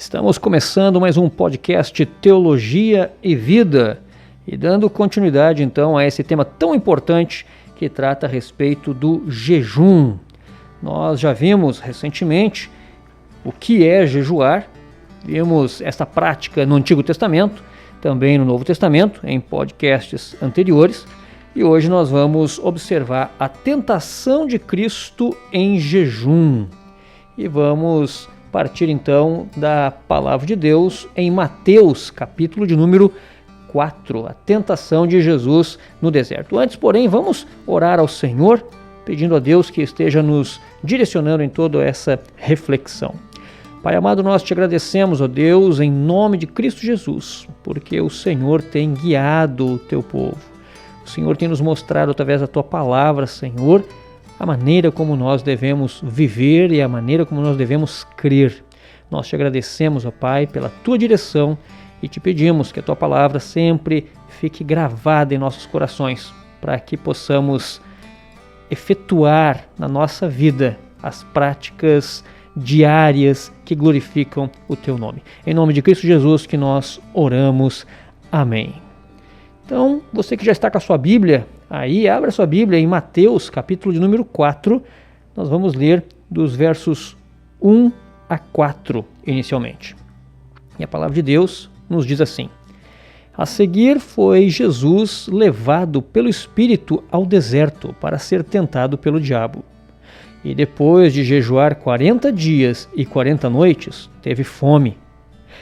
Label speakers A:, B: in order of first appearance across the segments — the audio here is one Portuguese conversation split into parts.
A: Estamos começando mais um podcast Teologia e Vida e dando continuidade então a esse tema tão importante que trata a respeito do jejum. Nós já vimos recentemente o que é jejuar, vimos essa prática no Antigo Testamento, também no Novo Testamento, em podcasts anteriores, e hoje nós vamos observar a tentação de Cristo em jejum. E vamos partir então da palavra de Deus em Mateus, capítulo de número 4, a tentação de Jesus no deserto. Antes, porém, vamos orar ao Senhor, pedindo a Deus que esteja nos direcionando em toda essa reflexão. Pai amado, nós te agradecemos, ó Deus, em nome de Cristo Jesus, porque o Senhor tem guiado o teu povo. O Senhor tem nos mostrado através da tua palavra, Senhor, a maneira como nós devemos viver e a maneira como nós devemos crer. Nós te agradecemos, ó Pai, pela tua direção e te pedimos que a tua palavra sempre fique gravada em nossos corações, para que possamos efetuar na nossa vida as práticas diárias que glorificam o teu nome. Em nome de Cristo Jesus que nós oramos. Amém. Então, você que já está com a sua Bíblia, aí abra sua Bíblia em Mateus, capítulo de número 4. Nós vamos ler dos versos 1 a 4 inicialmente. E a palavra de Deus nos diz assim: A seguir foi Jesus levado pelo Espírito ao deserto para ser tentado pelo diabo. E depois de jejuar 40 dias e 40 noites, teve fome.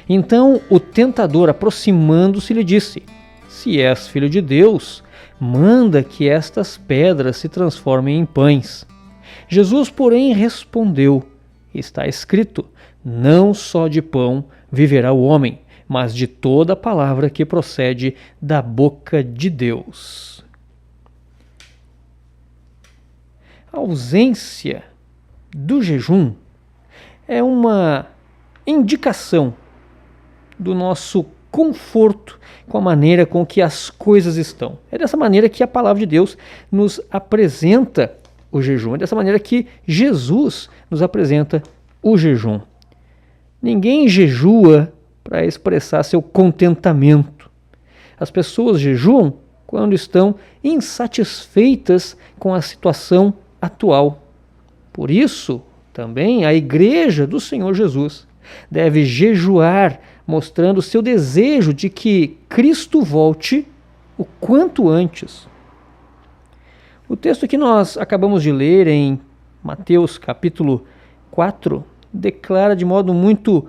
A: Então o tentador, aproximando-se, lhe disse: Se és filho de Deus, manda que estas pedras se transformem em pães. Jesus, porém, respondeu: Está escrito, não só de pão viverá o homem, mas de toda a palavra que procede da boca de Deus. A ausência do jejum é uma indicação do nosso conforto com a maneira com que as coisas estão. É dessa maneira que a palavra de Deus nos apresenta o jejum. É dessa maneira que Jesus nos apresenta o jejum. Ninguém jejua para expressar seu contentamento. As pessoas jejuam quando estão insatisfeitas com a situação atual. Por isso, também a Igreja do Senhor Jesus deve jejuar, mostrando seu desejo de que Cristo volte o quanto antes. O texto que nós acabamos de ler em Mateus capítulo 4 declara de modo muito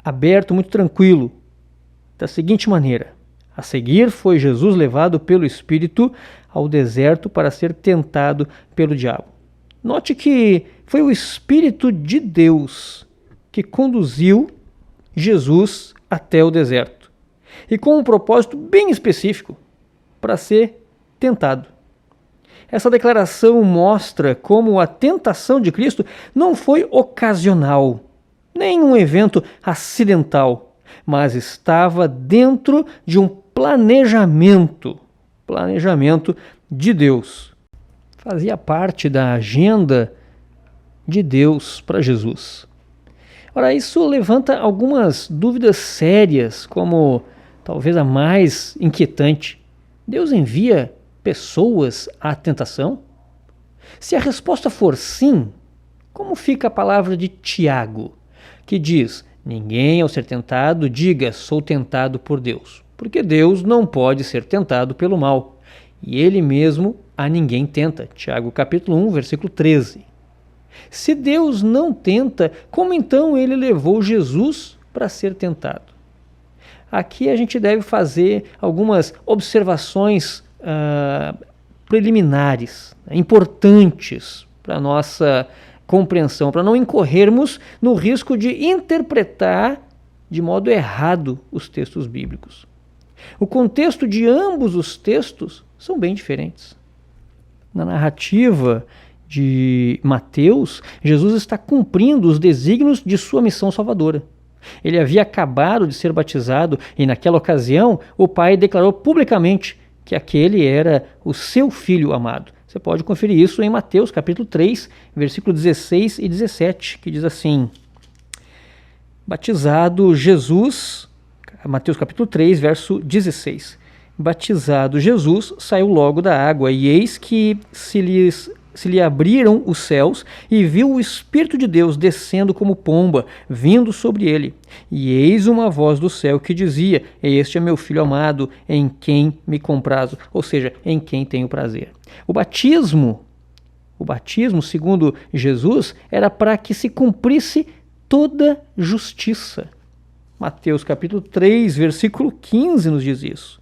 A: aberto, muito tranquilo, da seguinte maneira: A seguir foi Jesus levado pelo Espírito ao deserto para ser tentado pelo diabo. Note que foi o Espírito de Deus que conduziu Jesus até o deserto, e com um propósito bem específico, para ser tentado. Essa declaração mostra como a tentação de Cristo não foi ocasional, nem um evento acidental, mas estava dentro de um planejamento de Deus. Fazia parte da agenda de Deus para Jesus. Ora, isso levanta algumas dúvidas sérias, como talvez a mais inquietante. Deus envia pessoas à tentação? Se a resposta for sim, como fica a palavra de Tiago, que diz: Ninguém ao ser tentado diga, sou tentado por Deus, porque Deus não pode ser tentado pelo mal, e ele mesmo a ninguém tenta. Tiago capítulo 1, versículo 13. Se Deus não tenta, como então ele levou Jesus para ser tentado? Aqui a gente deve fazer algumas observações preliminares, importantes para a nossa compreensão, para não incorrermos no risco de interpretar de modo errado os textos bíblicos. O contexto de ambos os textos são bem diferentes. Na narrativa de Mateus, Jesus está cumprindo os desígnios de sua missão salvadora. Ele havia acabado de ser batizado e, naquela ocasião, o Pai declarou publicamente que aquele era o seu Filho amado. Você pode conferir isso em Mateus capítulo 3, versículo 16 e 17, que diz assim: Batizado Jesus, Mateus capítulo 3, verso 16. Batizado Jesus, saiu logo da água, e eis que se lhe abriram os céus, e viu o Espírito de Deus descendo como pomba, vindo sobre ele. E eis uma voz do céu que dizia: Este é meu Filho amado, em quem me comprazo, ou seja, em quem tenho prazer. O batismo, segundo Jesus, era para que se cumprisse toda justiça. Mateus capítulo 3, versículo 15 nos diz isso.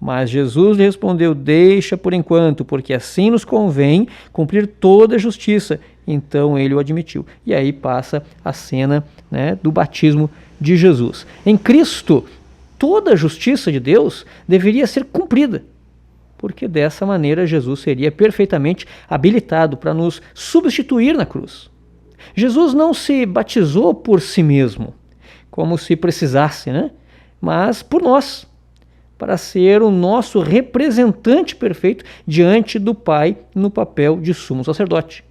A: Mas Jesus lhe respondeu: Deixa por enquanto, porque assim nos convém cumprir toda a justiça. Então ele o admitiu. E aí passa a cena, do batismo de Jesus. Em Cristo, toda a justiça de Deus deveria ser cumprida, porque dessa maneira Jesus seria perfeitamente habilitado para nos substituir na cruz. Jesus não se batizou por si mesmo, como se precisasse, mas por nós, para ser o nosso representante perfeito diante do Pai no papel de sumo sacerdote.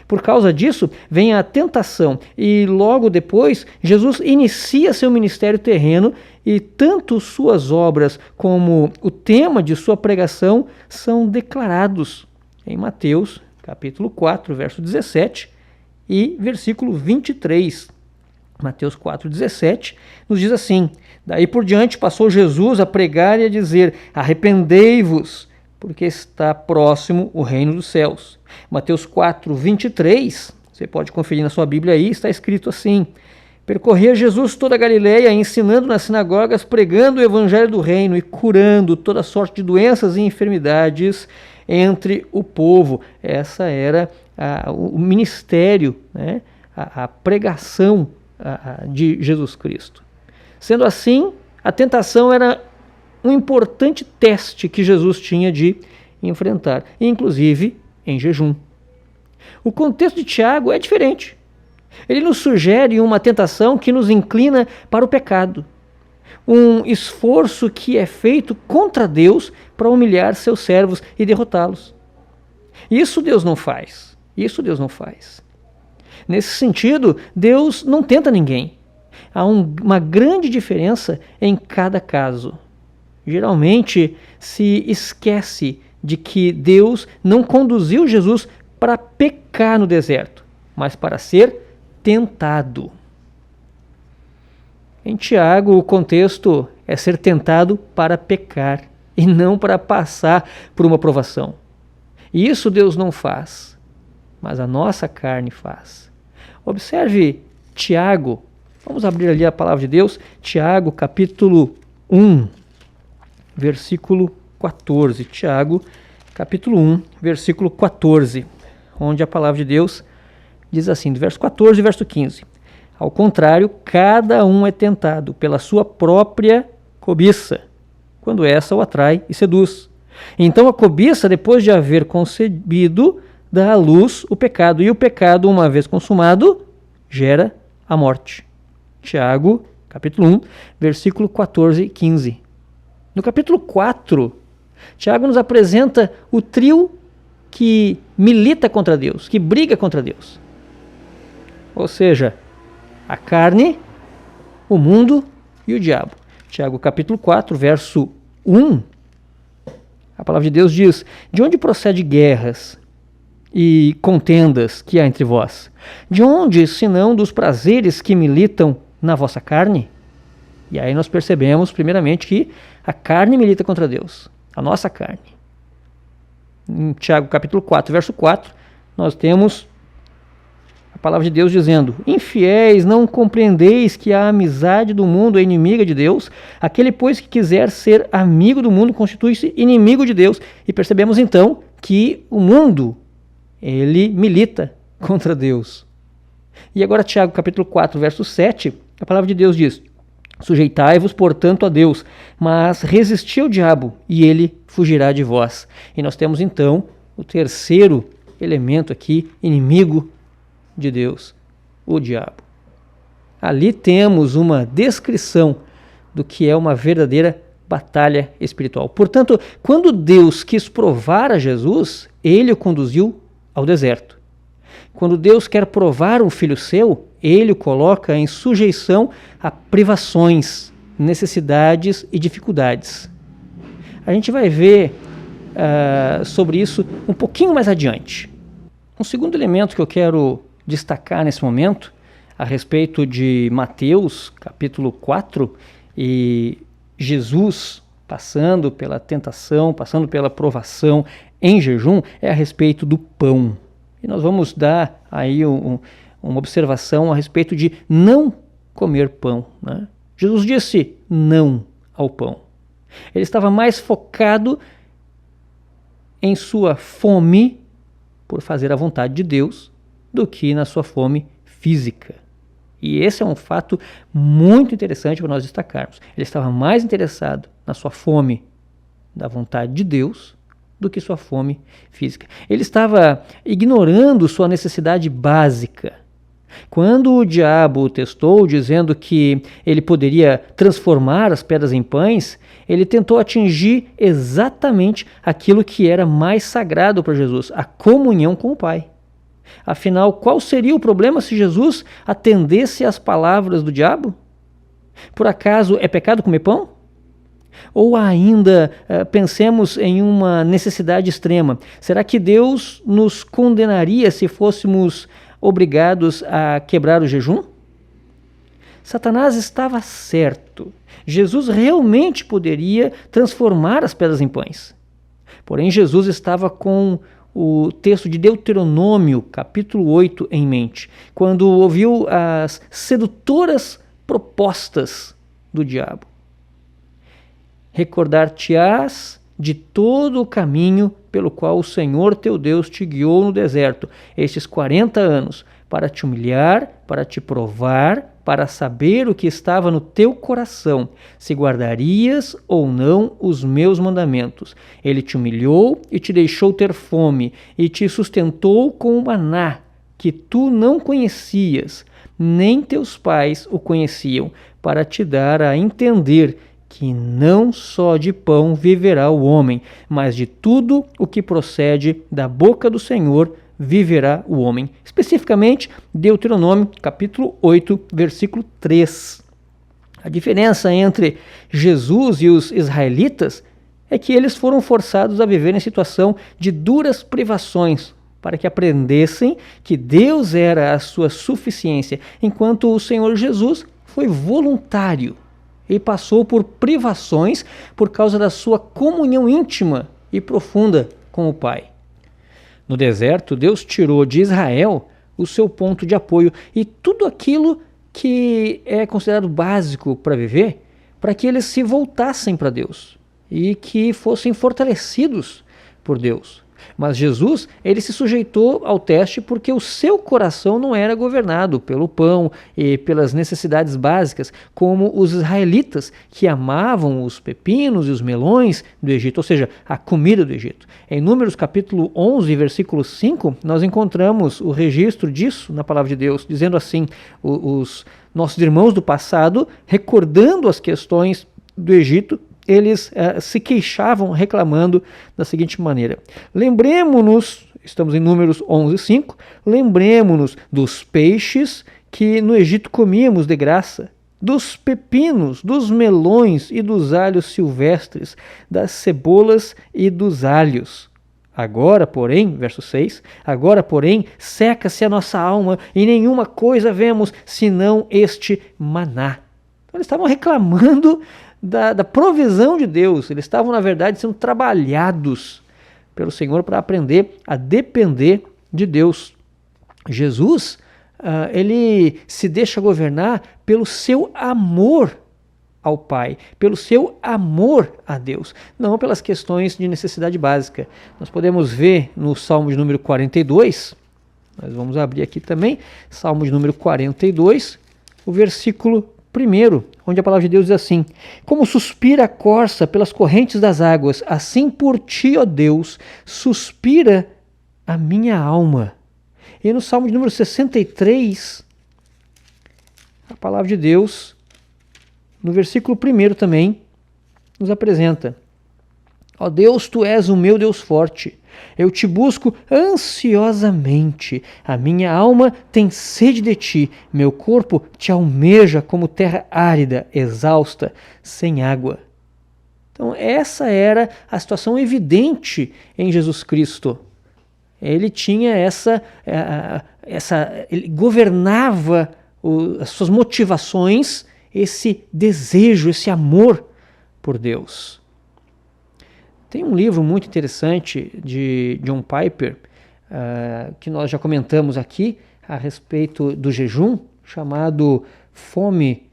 A: Por causa disso, vem a tentação e logo depois Jesus inicia seu ministério terreno, e tanto suas obras como o tema de sua pregação são declarados em Mateus capítulo 4, verso 17 e versículo 23. Mateus 4,17 nos diz assim: Daí por diante passou Jesus a pregar e a dizer: Arrependei-vos, porque está próximo o reino dos céus. Mateus 4,23, você pode conferir na sua Bíblia aí, está escrito assim: Percorria Jesus toda a Galileia, ensinando nas sinagogas, pregando o evangelho do reino e curando toda sorte de doenças e enfermidades entre o povo. Essa era o ministério, a pregação de Jesus Cristo. Sendo assim, a tentação era um importante teste que Jesus tinha de enfrentar, inclusive em jejum. O contexto de Tiago é diferente. Ele nos sugere uma tentação que nos inclina para o pecado, um esforço que é feito contra Deus para humilhar seus servos e derrotá-los. Isso Deus não faz. Nesse sentido, Deus não tenta ninguém. Há uma grande diferença em cada caso. Geralmente se esquece de que Deus não conduziu Jesus para pecar no deserto, mas para ser tentado. Em Tiago, o contexto é ser tentado para pecar e não para passar por uma provação. E isso Deus não faz, mas a nossa carne faz. Observe Tiago, vamos abrir ali a palavra de Deus, Tiago capítulo 1, versículo 14. Tiago capítulo 1, versículo 14, onde a palavra de Deus diz assim, do verso 14 e verso 15. Ao contrário, cada um é tentado pela sua própria cobiça, quando essa o atrai e seduz. Então a cobiça, depois de haver concebido, dá à luz o pecado, e o pecado, uma vez consumado, gera a morte. Tiago, capítulo 1, versículo 14 e 15. No capítulo 4, Tiago nos apresenta o trio que milita contra Deus, que briga contra Deus. Ou seja, a carne, o mundo e o diabo. Tiago capítulo 4, verso 1, a palavra de Deus diz: De onde procede guerras e contendas que há entre vós? De onde, senão dos prazeres que militam na vossa carne? E aí nós percebemos, primeiramente, que a carne milita contra Deus, a nossa carne. Em Tiago capítulo 4, verso 4, nós temos a palavra de Deus dizendo: Infiéis, não compreendeis que a amizade do mundo é inimiga de Deus? Aquele, pois, que quiser ser amigo do mundo, constitui-se inimigo de Deus. E percebemos então que o mundo, ele milita contra Deus. E agora Tiago capítulo 4, verso 7, a palavra de Deus diz: Sujeitai-vos, portanto, a Deus, mas resisti ao diabo, e ele fugirá de vós. E nós temos então o terceiro elemento aqui, inimigo de Deus, o diabo. Ali temos uma descrição do que é uma verdadeira batalha espiritual. Portanto, quando Deus quis provar a Jesus, ele o conduziu ao deserto. Quando Deus quer provar um filho seu, Ele o coloca em sujeição a privações, necessidades e dificuldades. A gente vai ver sobre isso um pouquinho mais adiante. Um segundo elemento que eu quero destacar nesse momento, a respeito de Mateus, capítulo 4, e Jesus passando pela tentação, passando pela provação em jejum, é a respeito do pão. E nós vamos dar aí uma observação a respeito de não comer pão, né? Jesus disse não ao pão. Ele estava mais focado em sua fome por fazer a vontade de Deus do que na sua fome física. E esse é um fato muito interessante para nós destacarmos. Ele estava mais interessado na sua fome da vontade de Deus do que sua fome física. Ele estava ignorando sua necessidade básica. Quando o diabo o testou, dizendo que ele poderia transformar as pedras em pães, ele tentou atingir exatamente aquilo que era mais sagrado para Jesus, a comunhão com o Pai. Afinal, qual seria o problema se Jesus atendesse às palavras do diabo? Por acaso é pecado comer pão? Ou ainda, pensemos em uma necessidade extrema. Será que Deus nos condenaria se fôssemos obrigados a quebrar o jejum? Satanás estava certo. Jesus realmente poderia transformar as pedras em pães. Porém, Jesus estava com o texto de Deuteronômio, capítulo 8, em mente, quando ouviu as sedutoras propostas do diabo. Recordar-te-ás de todo o caminho pelo qual o Senhor teu Deus te guiou no deserto, estes 40 anos, para te humilhar, para te provar, para saber o que estava no teu coração, se guardarias ou não os meus mandamentos. Ele te humilhou e te deixou ter fome, e te sustentou com o maná, que tu não conhecias, nem teus pais o conheciam, para te dar a entender que não só de pão viverá o homem, mas de tudo o que procede da boca do Senhor viverá o homem. Especificamente, Deuteronômio, capítulo 8, versículo 3. A diferença entre Jesus e os israelitas é que eles foram forçados a viver em situação de duras privações, para que aprendessem que Deus era a sua suficiência, enquanto o Senhor Jesus foi voluntário e passou por privações por causa da sua comunhão íntima e profunda com o Pai. No deserto, Deus tirou de Israel o seu ponto de apoio e tudo aquilo que é considerado básico para viver, para que eles se voltassem para Deus e que fossem fortalecidos por Deus. Mas Jesus, ele se sujeitou ao teste porque o seu coração não era governado pelo pão e pelas necessidades básicas, como os israelitas, que amavam os pepinos e os melões do Egito, ou seja, a comida do Egito. Em Números capítulo 11, versículo 5, nós encontramos o registro disso na palavra de Deus, dizendo assim, os nossos irmãos do passado, recordando as questões do Egito, eles se queixavam reclamando da seguinte maneira: lembremos-nos, estamos em Números 11:5, lembremos-nos dos peixes que no Egito comíamos de graça, dos pepinos, dos melões e dos alhos silvestres, das cebolas e dos alhos. Agora, porém, verso 6, agora, porém, seca-se a nossa alma e nenhuma coisa vemos senão este maná. Então, eles estavam reclamando da provisão de Deus. Eles estavam, na verdade, sendo trabalhados pelo Senhor para aprender a depender de Deus. Jesus, ele se deixa governar pelo seu amor ao Pai, pelo seu amor a Deus, não pelas questões de necessidade básica. Nós podemos ver no Salmo de número 42, nós vamos abrir aqui também, Salmo de número 42, o versículo 1, onde a palavra de Deus diz assim: como suspira a corça pelas correntes das águas, assim por ti, ó Deus, suspira a minha alma. E no Salmo de número 63, a palavra de Deus, no versículo 1 também, nos apresenta: ó Deus, tu és o meu Deus forte, Eu te busco ansiosamente. A minha alma tem sede de ti. Meu corpo te almeja como terra árida, exausta, sem água. Então, essa era a situação evidente em Jesus Cristo. Ele tinha ele governava as suas motivações, esse desejo, esse amor por Deus. Tem um livro muito interessante de John Piper, que nós já comentamos aqui a respeito do jejum, chamado Fome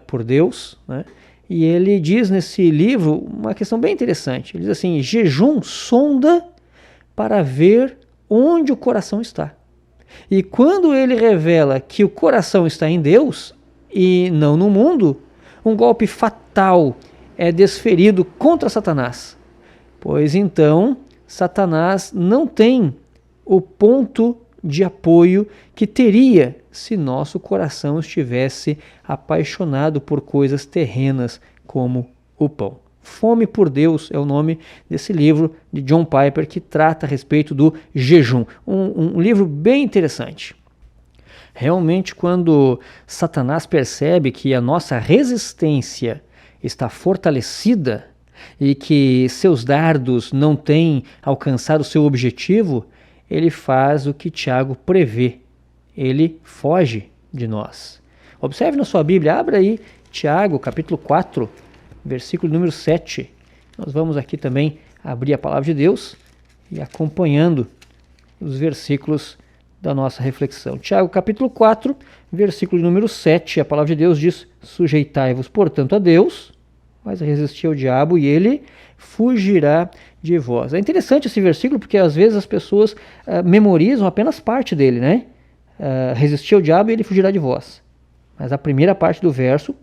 A: por Deus, né? E ele diz nesse livro uma questão bem interessante. Ele diz assim: jejum sonda para ver onde o coração está. E quando ele revela que o coração está em Deus e não no mundo, um golpe fatal é desferido contra Satanás, pois então Satanás não tem o ponto de apoio que teria se nosso coração estivesse apaixonado por coisas terrenas como o pão. Fome por Deus é o nome desse livro de John Piper, que trata a respeito do jejum. Um livro bem interessante. Realmente, quando Satanás percebe que a nossa resistência está fortalecida e que seus dardos não têm alcançado o seu objetivo, ele faz o que Tiago prevê. Ele foge de nós. Observe na sua Bíblia, abra aí Tiago, capítulo 4, versículo número 7. Nós vamos aqui também abrir a palavra de Deus e acompanhando os versículos da nossa reflexão. Tiago, capítulo 4, versículo número 7, a palavra de Deus diz: sujeitai-vos, portanto, a Deus, mas resisti ao diabo e ele fugirá de vós. É interessante esse versículo porque às vezes as pessoas memorizam apenas parte dele, né? Resistir ao diabo e ele fugirá de vós. Mas a primeira parte do verso,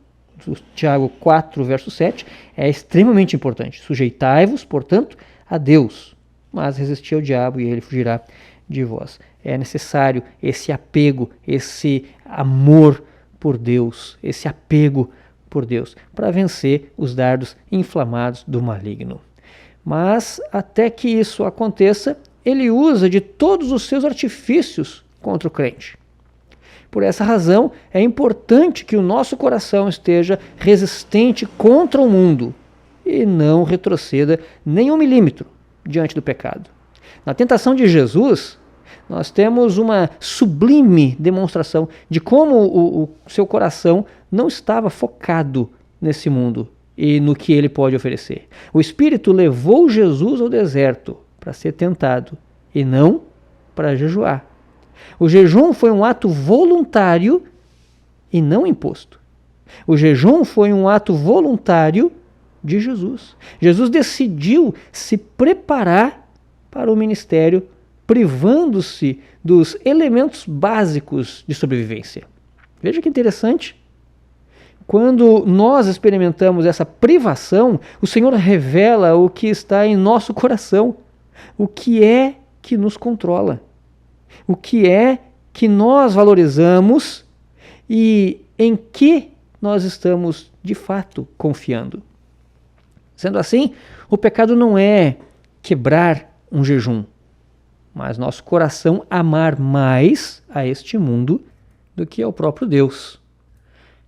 A: Tiago 4, verso 7, é extremamente importante. Sujeitai-vos, portanto, a Deus, mas resisti ao diabo e ele fugirá de vós. É necessário esse apego, esse amor por Deus, esse apego por Deus, para vencer os dardos inflamados do maligno. Mas até que isso aconteça, ele usa de todos os seus artifícios contra o crente. Por essa razão, é importante que o nosso coração esteja resistente contra o mundo e não retroceda nem 1 milímetro diante do pecado. Na tentação de Jesus, nós temos uma sublime demonstração de como o seu coração não estava focado nesse mundo e no que ele pode oferecer. O Espírito levou Jesus ao deserto para ser tentado e não para jejuar. O jejum foi um ato voluntário e não imposto. O jejum foi um ato voluntário de Jesus. Jesus decidiu se preparar para o ministério, privando-se dos elementos básicos de sobrevivência. Veja que interessante. Quando nós experimentamos essa privação, o Senhor revela o que está em nosso coração, o que é que nos controla, o que é que nós valorizamos e em que nós estamos de fato confiando. Sendo assim, o pecado não é quebrar um jejum, mas nosso coração amar mais a este mundo do que ao próprio Deus.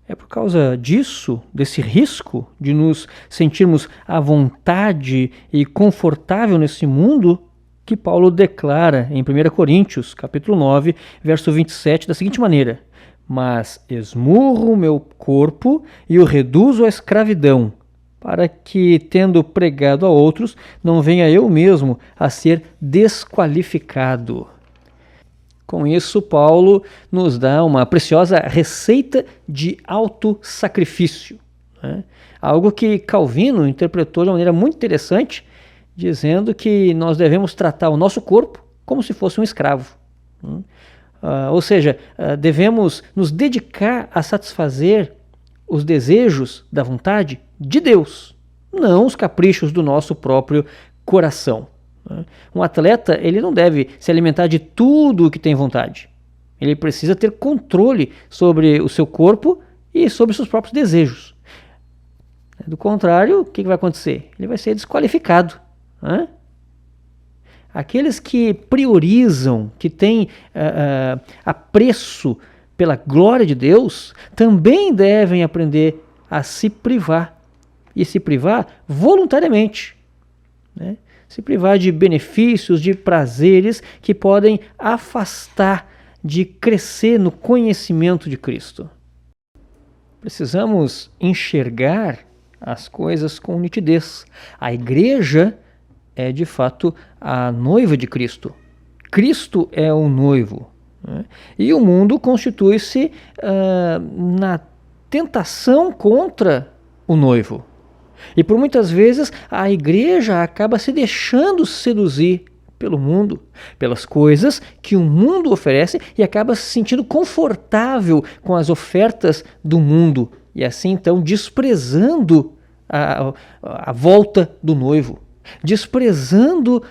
A: É por causa disso, desse risco de nos sentirmos à vontade e confortável nesse mundo, que Paulo declara em 1 Coríntios, capítulo 9, verso 27, da seguinte maneira: mas esmurro o meu corpo e o reduzo à escravidão, para que, tendo pregado a outros, não venha eu mesmo a ser desqualificado. Com isso, Paulo nos dá uma preciosa receita de autossacrifício, né? Algo que Calvino interpretou de uma maneira muito interessante, dizendo que nós devemos tratar o nosso corpo como se fosse um escravo. Ou seja, devemos nos dedicar a satisfazer os desejos da vontade de Deus, não os caprichos do nosso próprio coração. Um atleta, ele não deve se alimentar de tudo o que tem vontade. Ele precisa ter controle sobre o seu corpo e sobre os seus próprios desejos. Do contrário, o que vai acontecer? Ele vai ser desqualificado. aqueles que priorizam, que têm apreço pela glória de Deus, também devem aprender a se privar, e se privar voluntariamente, né? Se privar de benefícios, de prazeres que podem afastar de crescer no conhecimento de Cristo. Precisamos enxergar as coisas com nitidez. A igreja é de fato a noiva de Cristo. Cristo é o noivo, né? E o mundo constitui-se na tentação contra o noivo. E por muitas vezes a igreja acaba se deixando seduzir pelo mundo, pelas coisas que o mundo oferece, e acaba se sentindo confortável com as ofertas do mundo, e assim então desprezando a volta do noivo, desprezando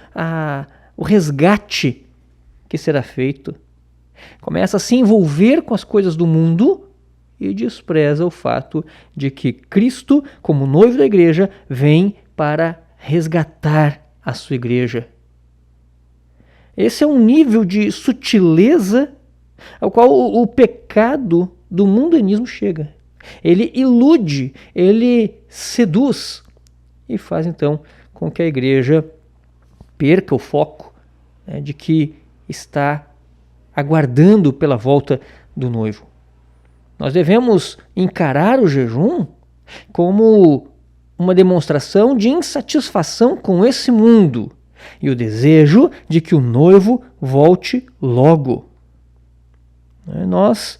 A: o resgate que será feito. Começa a se envolver com as coisas do mundo e despreza o fato de que Cristo, como noivo da igreja, vem para resgatar a sua igreja. Esse é um nível de sutileza ao qual o pecado do mundanismo chega. Ele ilude, ele seduz e faz então com que a igreja perca o foco, né, de que está aguardando pela volta do noivo. Nós devemos encarar o jejum como uma demonstração de insatisfação com esse mundo e o desejo de que o noivo volte logo. Nós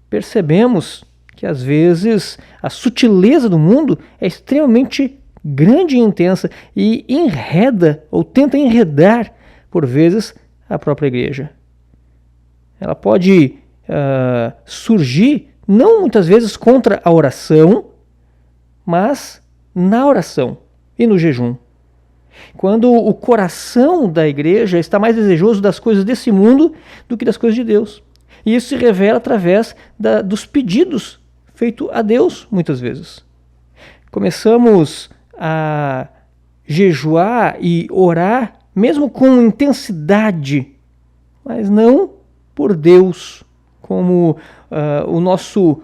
A: percebemos que às vezes a sutileza do mundo é extremamente grande e intensa e enreda ou tenta enredar, por vezes, a própria igreja. Ela pode surgir não muitas vezes contra a oração, mas na oração e no jejum. Quando o coração da igreja está mais desejoso das coisas desse mundo do que das coisas de Deus. E isso se revela através dos pedidos feitos a Deus, muitas vezes. Começamos a jejuar e orar, mesmo com intensidade, mas não por Deus, como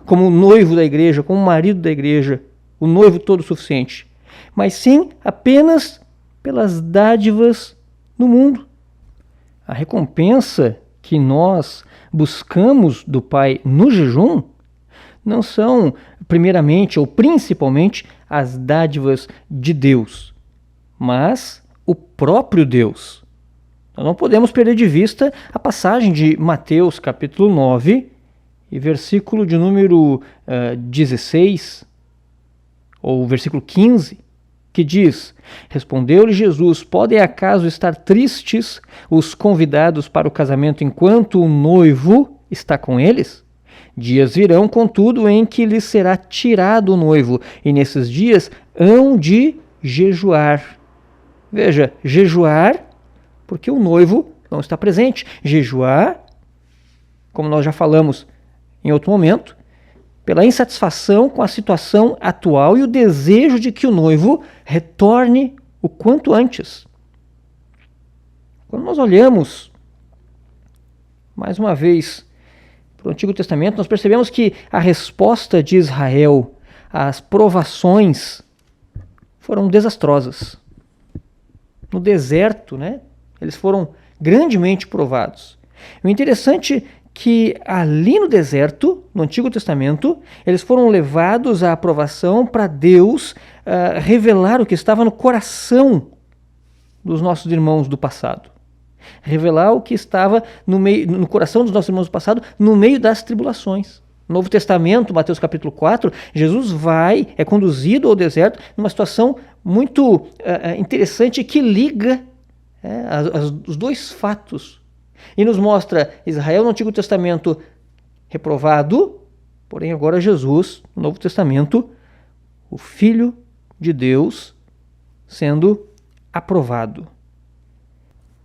A: como noivo da igreja, como marido da igreja, o noivo todo suficiente, mas sim apenas pelas dádivas do mundo. A recompensa que nós buscamos do Pai no jejum não são, primeiramente ou principalmente, as dádivas de Deus, mas o próprio Deus. Nós não podemos perder de vista a passagem de Mateus capítulo 9 e versículo de número 16, ou versículo 15, que diz: Respondeu-lhe Jesus: Podem acaso estar tristes os convidados para o casamento enquanto o noivo está com eles? Dias virão, contudo, em que lhes será tirado o noivo, e nesses dias hão de jejuar. Veja, jejuar porque o noivo não está presente. Jejuar, como nós já falamos em outro momento, pela insatisfação com a situação atual e o desejo de que o noivo retorne o quanto antes. Quando nós olhamos, mais uma vez, para o Antigo Testamento, nós percebemos que a resposta de Israel às provações foram desastrosas. No deserto, né, eles foram grandemente provados. O interessante é que ali no deserto, no Antigo Testamento, eles foram levados à aprovação para Deus revelar o que estava no coração dos nossos irmãos do passado. Revelar o que estava no coração dos nossos irmãos do passado, no meio das tribulações. No Novo Testamento, Mateus capítulo 4, Jesus é conduzido ao deserto numa situação muito interessante que liga os dois fatos. E nos mostra Israel no Antigo Testamento reprovado, porém agora Jesus, no Novo Testamento, o Filho de Deus, sendo aprovado.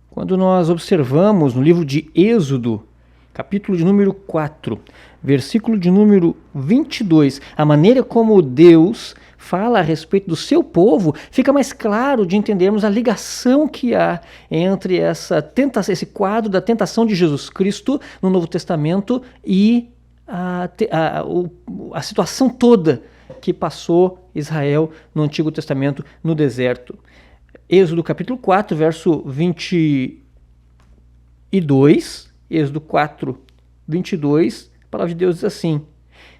A: Quando nós observamos no livro de Êxodo, capítulo de número 4, versículo de número 22, a maneira como Deus fala a respeito do seu povo, fica mais claro de entendermos a ligação que há entre esse quadro da tentação de Jesus Cristo no Novo Testamento e a situação toda que passou Israel no Antigo Testamento no deserto. Êxodo capítulo 4, verso 22, Êxodo 4, 22, a palavra de Deus diz assim: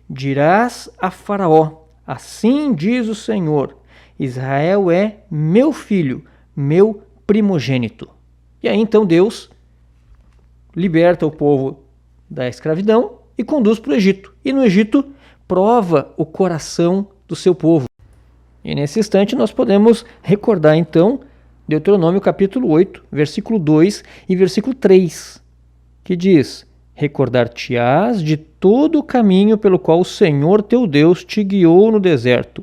A: dirás a Faraó, assim diz o Senhor, Israel é meu filho, meu primogênito. E aí então Deus liberta o povo da escravidão e conduz para o Egito. E no Egito prova o coração do seu povo. E nesse instante nós podemos recordar então Deuteronômio capítulo 8, versículo 2 e versículo 3, que diz: recordar-te-ás de todo o caminho pelo qual o Senhor teu Deus te guiou no deserto,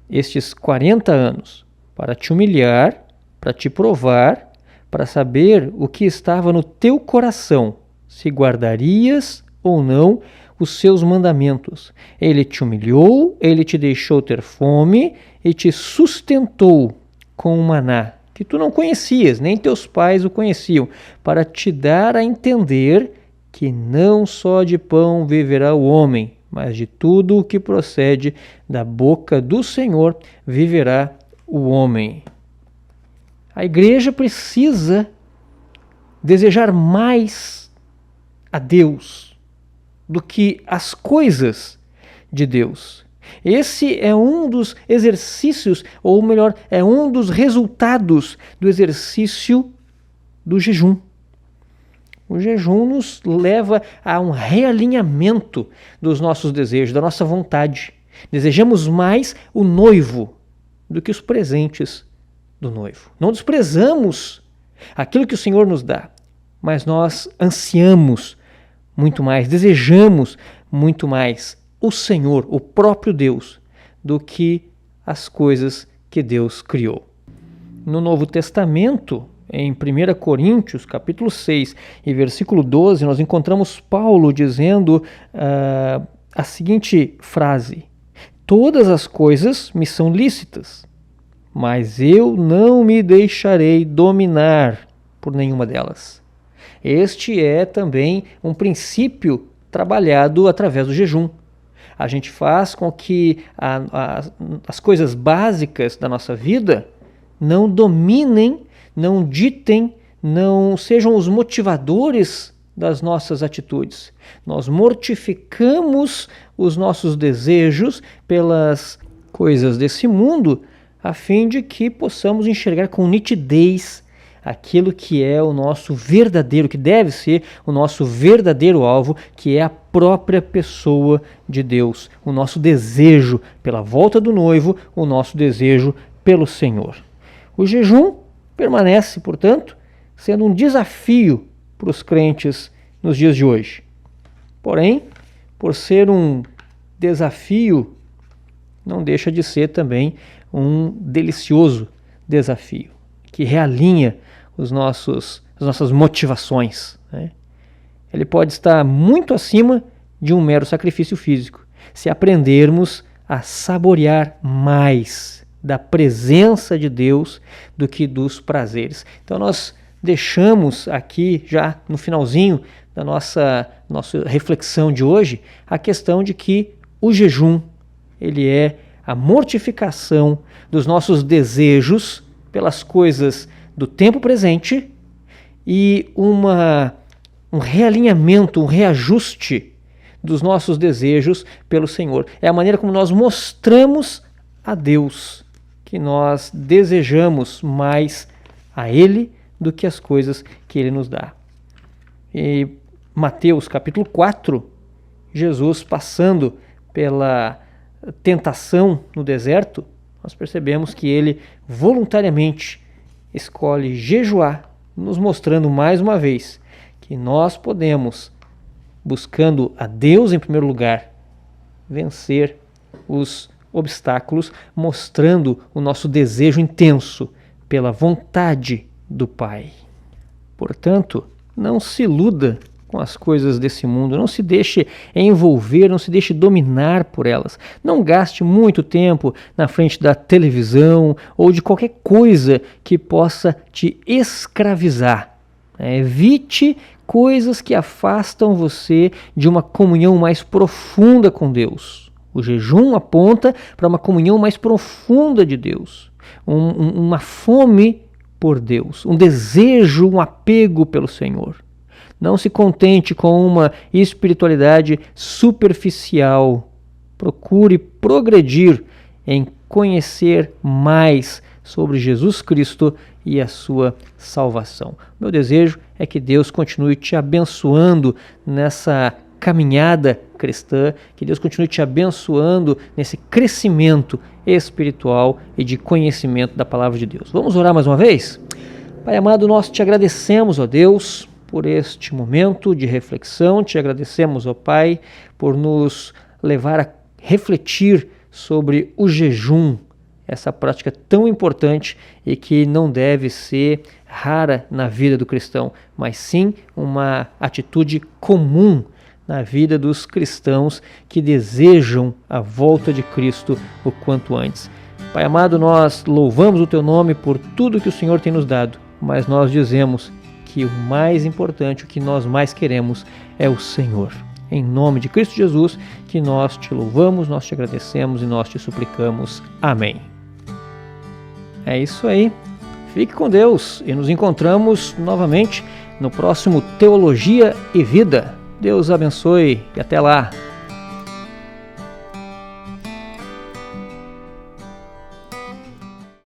A: estes 40 anos, para te humilhar, para te provar, para saber o que estava no teu coração, se guardarias ou não os seus mandamentos. Ele te humilhou, ele te deixou ter fome e te sustentou com o maná, que tu não conhecias, nem teus pais o conheciam, para te dar a entender que não só de pão viverá o homem, mas de tudo o que procede da boca do Senhor viverá o homem. A igreja precisa desejar mais a Deus do que as coisas de Deus. Esse é um dos exercícios, ou melhor, é um dos resultados do exercício do jejum. O jejum nos leva a um realinhamento dos nossos desejos, da nossa vontade. Desejamos mais o noivo do que os presentes do noivo. Não desprezamos aquilo que o Senhor nos dá, mas nós ansiamos muito mais, desejamos muito mais o Senhor, o próprio Deus, do que as coisas que Deus criou. No Novo Testamento, em 1 Coríntios, capítulo 6 e versículo 12, nós encontramos Paulo dizendo a seguinte frase: todas as coisas me são lícitas, mas eu não me deixarei dominar por nenhuma delas. Este é também um princípio trabalhado através do jejum. A gente faz com que as coisas básicas da nossa vida não dominem, não ditem, não sejam os motivadores das nossas atitudes. Nós mortificamos os nossos desejos pelas coisas desse mundo, a fim de que possamos enxergar com nitidez aquilo que é o nosso verdadeiro, que deve ser o nosso verdadeiro alvo, que é a própria pessoa de Deus, o nosso desejo pela volta do noivo, o nosso desejo pelo Senhor. O jejum permanece, portanto, sendo um desafio para os crentes nos dias de hoje. Porém, por ser um desafio, não deixa de ser também um delicioso desafio, que realinha as nossas motivações, né? Ele pode estar muito acima de um mero sacrifício físico, se aprendermos a saborear mais da presença de Deus do que dos prazeres. Então nós deixamos aqui, já no finalzinho da nossa reflexão de hoje, a questão de que o jejum, ele é a mortificação dos nossos desejos pelas coisas do tempo presente e um realinhamento, um reajuste dos nossos desejos pelo Senhor. É a maneira como nós mostramos a Deus que nós desejamos mais a Ele do que as coisas que Ele nos dá. E Mateus capítulo 4, Jesus passando pela tentação no deserto, nós percebemos que Ele voluntariamente escolhe jejuar, nos mostrando mais uma vez que nós podemos, buscando a Deus em primeiro lugar, vencer os obstáculos, mostrando o nosso desejo intenso pela vontade do Pai. Portanto, não se iluda com as coisas desse mundo. Não se deixe envolver, não se deixe dominar por elas. Não gaste muito tempo na frente da televisão ou de qualquer coisa que possa te escravizar. Evite coisas que afastam você de uma comunhão mais profunda com Deus. O jejum aponta para uma comunhão mais profunda de Deus, uma fome por Deus, um desejo, um apego pelo Senhor. Não se contente com uma espiritualidade superficial. Procure progredir em conhecer mais sobre Jesus Cristo e a sua salvação. Meu desejo é que Deus continue te abençoando nessa caminhada cristã, que Deus continue te abençoando nesse crescimento espiritual e de conhecimento da palavra de Deus. Vamos orar mais uma vez? Pai amado, nós te agradecemos, ó Deus, por este momento de reflexão. Te agradecemos, ó Pai, por nos levar a refletir sobre o jejum, essa prática tão importante e que não deve ser rara na vida do cristão, mas sim uma atitude comum na vida dos cristãos que desejam a volta de Cristo o quanto antes. Pai amado, nós louvamos o Teu nome por tudo que o Senhor tem nos dado, mas nós dizemos que o mais importante, o que nós mais queremos é o Senhor. Em nome de Cristo Jesus, que nós te louvamos, nós te agradecemos e nós te suplicamos. Amém. É isso aí. Fique com Deus e nos encontramos novamente no próximo Teologia e Vida. Deus abençoe e até lá.